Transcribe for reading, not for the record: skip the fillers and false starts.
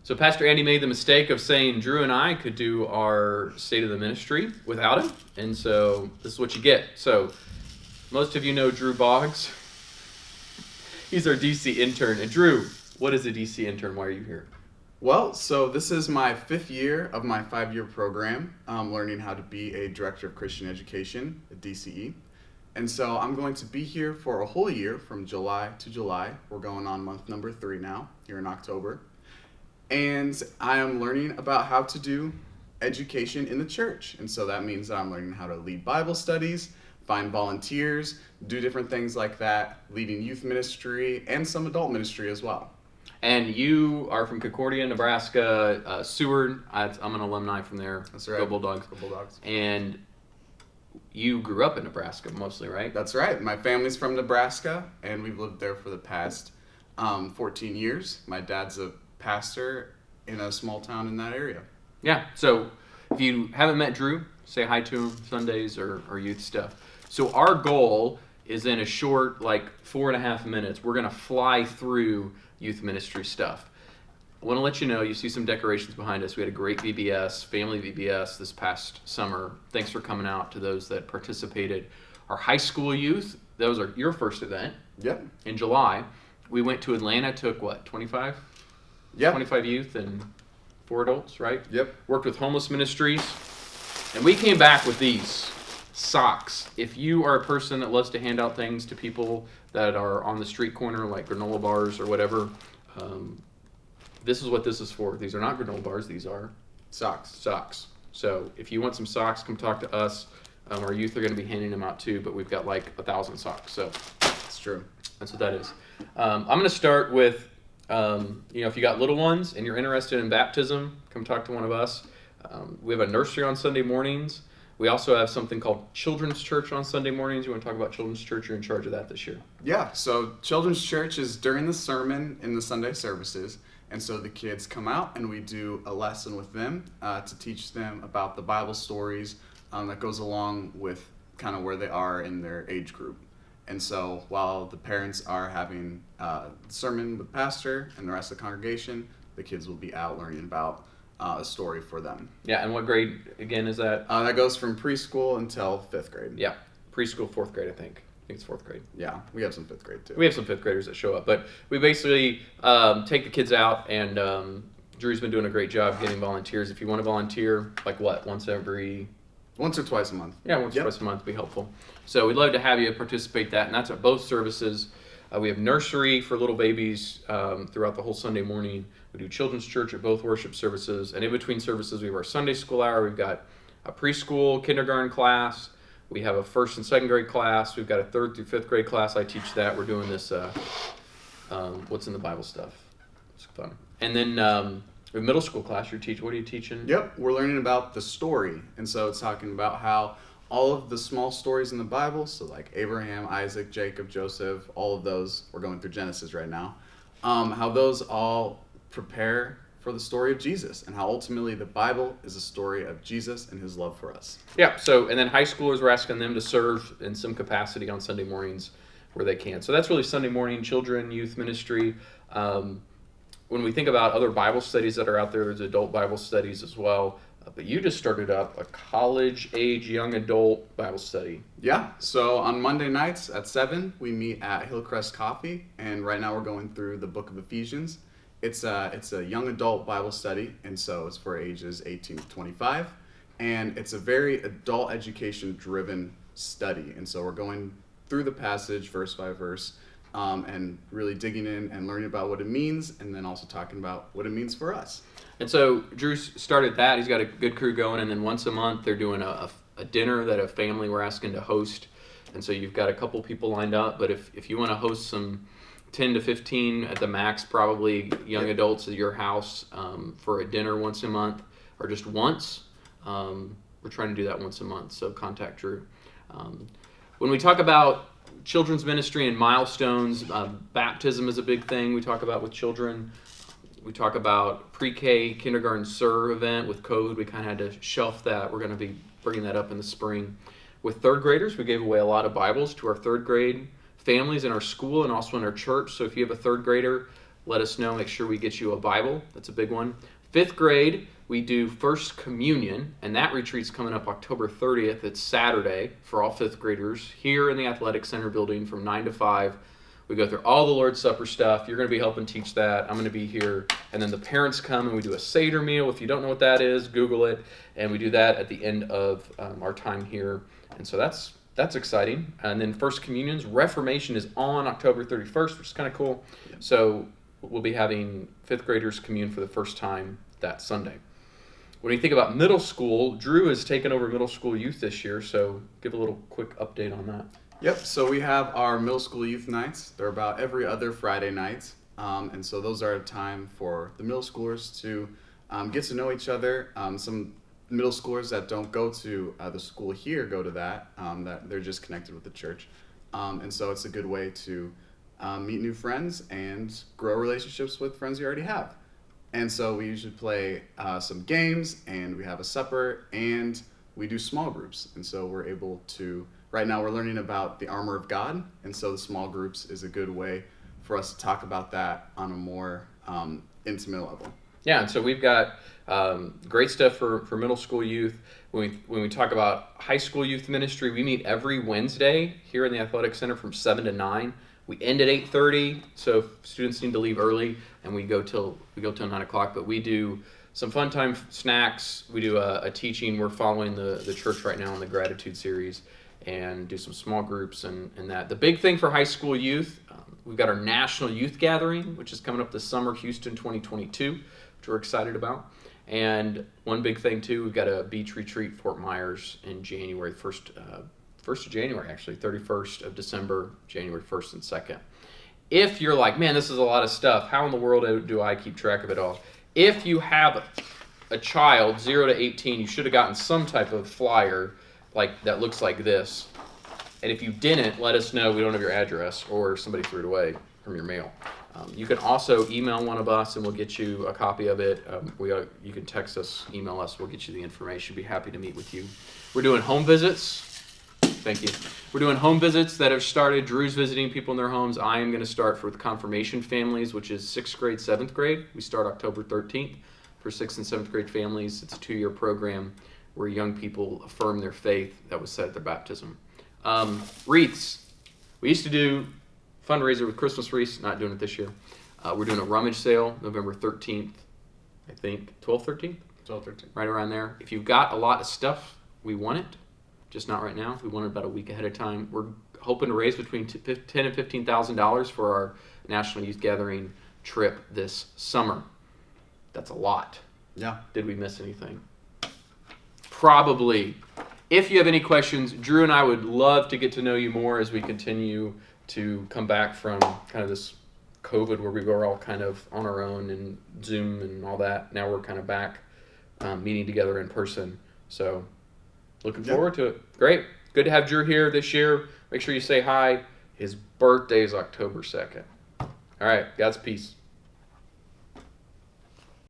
So Pastor Andy made the mistake of saying Drew and I could do our State of the Ministry without him. And so this is what you get. So most of you know Drew Boggs. He's our DC intern. And Drew, what is a DC intern? Why are you here? Well, so this is my 5th year of my 5-year program, learning how to be a Director of Christian Education at DCE. And so I'm going to be here for a whole year from July to July. We're going on month number 3 now, here in October. And I am learning about how to do education in the church. And so that means that I'm learning how to lead Bible studies, find volunteers, do different things like that, leading youth ministry and some adult ministry as well. And you are from Concordia, Nebraska, Seward. I'm an alumni from there. That's right. Go Bulldogs. Go Bulldogs. And you grew up in Nebraska mostly, right? That's right. My family's from Nebraska, and we've lived there for the past 14 years. My dad's a pastor in a small town in that area. Yeah. So if you haven't met Drew, say hi to him Sundays or youth stuff. So our goal is in a short, 4.5 minutes, we're going to fly through youth ministry stuff. I want to let you know, you see some decorations behind us. We had a great VBS, family VBS this past summer. Thanks for coming out to those that participated. Our high school youth, those are your first event. Yep. In July. We went to Atlanta, took 25? Yep. 25 youth and 4 adults, right? Yep. Worked with homeless ministries. And we came back with these socks. If you are a person that loves to hand out things to people that are on the street corner, like granola bars or whatever, this is what this is for. These are not granola bars. These are socks. So if you want some socks, come talk to us. Our youth are going to be handing them out too, but we've got 1,000 socks. So It's true. that's what that is. I'm going to start with, if you got little ones and you're interested in baptism, come talk to one of us. We have a nursery on Sunday mornings. We also have something called Children's Church on Sunday mornings. You want to talk about Children's Church? You're in charge of that this year. Yeah, so Children's Church is during the sermon in the Sunday services. And so the kids come out and we do a lesson with them to teach them about the Bible stories that goes along with kind of where they are in their age group. And so while the parents are having the sermon with the pastor and the rest of the congregation, the kids will be out learning about a story for them. Yeah, and what grade, again, is that? That goes from preschool until 5th grade. Yeah, preschool, 4th grade, I think. I think it's 4th grade. Yeah, we have some 5th grade too. We have some 5th graders that show up. But we basically take the kids out, and Drew's been doing a great job getting volunteers. If you want to volunteer, once or twice a month. Yeah, once or twice a month would be helpful. So we'd love to have you participate that, and that's at both services. We have nursery for little babies throughout the whole Sunday morning. We do Children's Church at both worship services, and in between services we have our Sunday school hour. We've got a preschool, kindergarten class. We have a 1st and 2nd grade class. We've got a 3rd through 5th grade class. I teach that. We're doing this what's in the Bible stuff. It's fun. And then we have middle school class. What are you teaching? Yep, we're learning about the story. And so it's talking about how all of the small stories in the Bible, so like Abraham, Isaac, Jacob, Joseph, all of those, we're going through Genesis right now, how those all prepare for the story of Jesus and how ultimately the Bible is a story of Jesus and his love for us. Yeah, and then high schoolers, we're asking them to serve in some capacity on Sunday mornings where they can. So that's really Sunday morning, children, youth ministry. When we think about other Bible studies that are out there, there's adult Bible studies as well. But you just started up a college-age young adult Bible study. Yeah, so on Monday nights at 7, we meet at Hillcrest Coffee, and right now we're going through the book of Ephesians. It's a young adult Bible study, and so it's for ages 18 to 25, and it's a very adult education-driven study, and so we're going through the passage verse by verse, and really digging in and learning about what it means, and then also talking about what it means for us. And so Drew started that. He's got a good crew going, and then once a month they're doing a dinner that a family we're asking to host, and so you've got a couple people lined up, but if you want to host some 10 to 15 at the max, probably young adults at your house for a dinner once a month, or just once. We're trying to do that once a month, so contact Drew. When we talk about children's ministry and milestones, baptism is a big thing we talk about with children. We talk about pre-K, kindergarten SIR event with COVID. We kind of had to shelf that. We're going to be bringing that up in the spring. With 3rd graders, we gave away a lot of Bibles to our 3rd grade families in our school and also in our church. So if you have a 3rd grader, let us know. Make sure we get you a Bible. That's a big one. 5th grade, we do First Communion, and that retreat's coming up October 30th. It's Saturday for all 5th graders here in the Athletic Center building from 9 to 5. We go through all the Lord's Supper stuff. You're going to be helping teach that. I'm going to be here. And then the parents come and we do a Seder Meal. If you don't know what that is, Google it. And we do that at the end of our time here. And so that's exciting. And then First Communion's Reformation is on October 31st, which is kind of cool. Yeah. So we'll be having 5th graders commune for the first time that Sunday. When you think about middle school, Drew has taken over middle school youth this year. So give a little quick update on that. Yep, so we have our middle school youth nights. They're about every other Friday night. And so those are a time for the middle schoolers to get to know each other. Some middle schoolers that don't go to the school here go to that they're just connected with the church. And so it's a good way to meet new friends and grow relationships with friends you already have. And so we usually play some games, and we have a supper, and we do small groups. And so we're able to... Right now we're learning about the armor of God, and so the small groups is a good way for us to talk about that on a more intimate level. Yeah, and so we've got great stuff for middle school youth. When we talk about high school youth ministry, we meet every Wednesday here in the Athletic Center from 7 to 9. We end at 8:30, so if students need to leave early, and we go till 9 o'clock. But we do some fun time snacks. We do a teaching. We're following the church right now in the Gratitude series, and do some small groups and that. The big thing for high school youth, we've got our National Youth Gathering, which is coming up this summer, Houston 2022, which we're excited about. And one big thing too, we've got a beach retreat, Fort Myers, in January, 1st of January actually, 31st of December, January 1st and 2nd. If you're like, man, this is a lot of stuff, how in the world do I keep track of it all? If you have a child, 0 to 18, you should have gotten some type of flyer like that looks like this. And if you didn't, let us know. We don't have your address, or somebody threw it away from your mail. You can also email one of us, and we'll get you a copy of it. You can text us, email us. We'll get you the information. Be happy to meet with you. We're doing home visits. Thank you. We're doing home visits that have started. Drew's visiting people in their homes. I am going to start for the confirmation families, which is 6th grade, 7th grade. We start October 13th for 6th and 7th grade families. It's a 2-year program where young people affirm their faith that was set at their baptism. Wreaths. We used to do fundraiser with Christmas wreaths, not doing it this year. We're doing a Rummage Sale November 13th, I think, 12th, 13th? 12, 13. Right around there. If you've got a lot of stuff, we want it, just not right now. We want it about a week ahead of time. We're hoping to raise between $10,000 and $15,000 for our National Youth Gathering trip this summer. That's a lot. Yeah. Did we miss anything? Probably. If you have any questions, Drew and I would love to get to know you more as we continue to come back from kind of this COVID where we were all kind of on our own and Zoom and all that. Now we're kind of back meeting together in person. So looking forward to it. Great. Good to have Drew here this year. Make sure you say hi. His birthday is October 2nd. All right. God's peace.